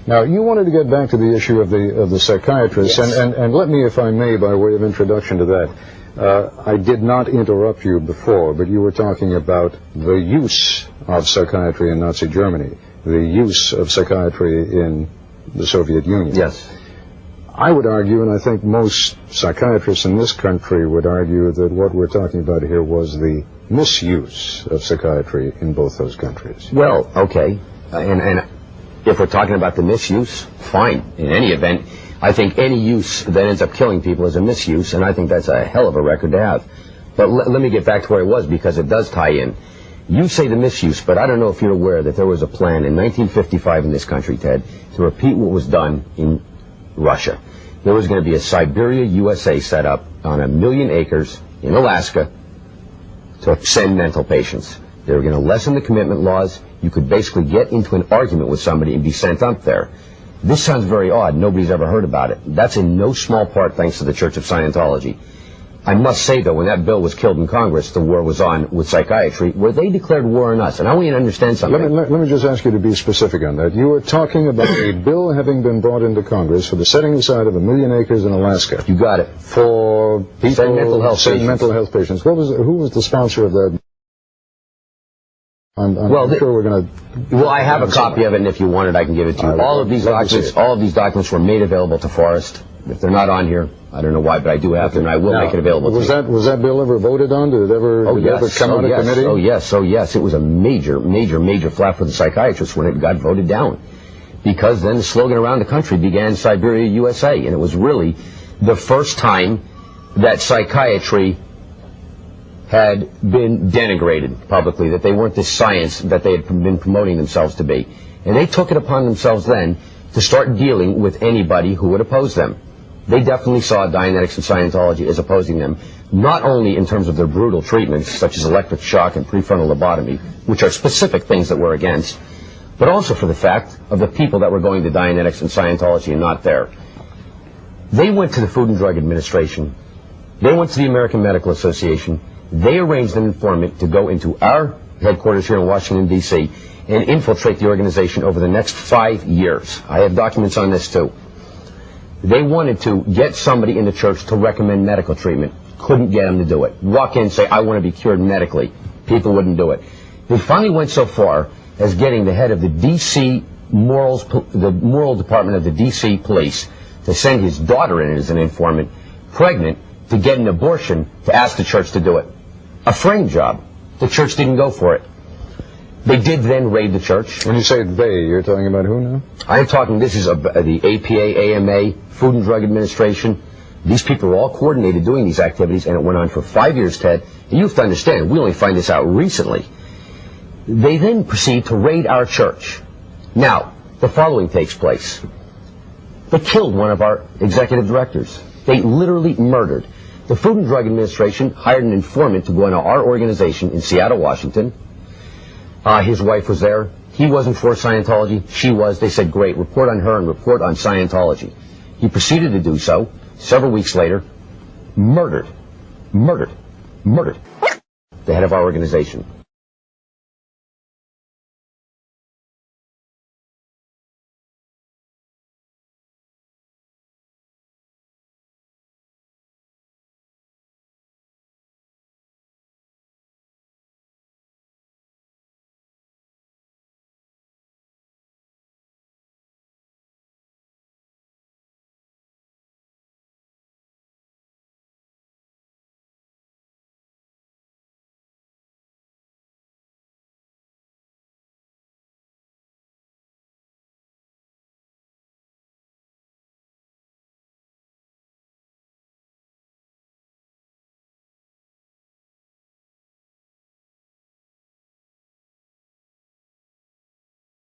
Now, you wanted to get back to the issue of the psychiatrists, yes. and let me, if I may, by way of introduction to that, I did not interrupt you before, but you were talking about the use of psychiatry in Nazi Germany, the use of psychiatry in the Soviet Union. Yes. I would argue, and I think most psychiatrists in this country would argue, that what we're talking about here was the misuse of psychiatry in both those countries. Well, okay, and if we're talking about the misuse, fine. In any event, I think any use that ends up killing people is a misuse, and I think that's a hell of a record to have. But let me get back to where I was, because it does tie in. You say the misuse, but I don't know if you're aware that there was a plan in 1955 in this country, Ted, to repeat what was done in Russia. There was going to be a Siberia, USA set up on 1 million acres in Alaska to send mental patients. They were going to lessen the commitment laws. You could basically get into an argument with somebody and be sent up there. This sounds very odd. Nobody's ever heard about it. That's in no small part thanks to the Church of Scientology. I must say, though, when that bill was killed in Congress, the war was on with psychiatry, where they declared war on us. And I want you to understand something. Let me just ask you to be specific on that. You were talking about a bill having been brought into Congress for the setting aside of 1 million acres in Alaska. You got it. For people send mental health patients. Mental health patients. Who was the sponsor of that? I'm sure we're going to... Well, I have a copy of it, and if you want it, I can give it to you. All of these documents were made available to Forrest. If they're not on here, I don't know why, but I do have them, and I will make it available to you. Was that bill ever voted on? Did it ever come out of committee? Oh, yes. It was a major flap for the psychiatrists when it got voted down. Because then the slogan around the country began Siberia, USA, and it was really the first time that psychiatry had been denigrated publicly, that they weren't the science that they had been promoting themselves to be. And they took it upon themselves then to start dealing with anybody who would oppose them. They definitely saw Dianetics and Scientology as opposing them, not only in terms of their brutal treatments, such as electric shock and prefrontal lobotomy, which are specific things that we're against, but also for the fact of the people that were going to Dianetics and Scientology and not there. They went to the Food and Drug Administration. They went to the American Medical Association. They arranged an informant to go into our headquarters here in Washington, D.C., and infiltrate the organization over the next 5 years. I have documents on this, too. They wanted to get somebody in the church to recommend medical treatment. Couldn't get them to do it. Walk in and say, I want to be cured medically. People wouldn't do it. They finally went so far as getting the head of the D.C. the moral department of the D.C. police to send his daughter in as an informant, pregnant, to get an abortion, to ask the church to do it. A frame job. The church didn't go for it. They did then raid the church. When you say they, you're talking about who now? I'm talking, this is the APA, AMA, Food and Drug Administration. These people were all coordinated doing these activities, and it went on for 5 years, Ted. And you have to understand, we only find this out recently. They then proceed to raid our church. Now, the following takes place. They killed one of our executive directors. They literally murdered. The Food and Drug Administration hired an informant to go into our organization in Seattle, Washington. His wife was there. He wasn't for Scientology. She was. They said, great, report on her and report on Scientology. He proceeded to do so. Several weeks later, murdered the head of our organization.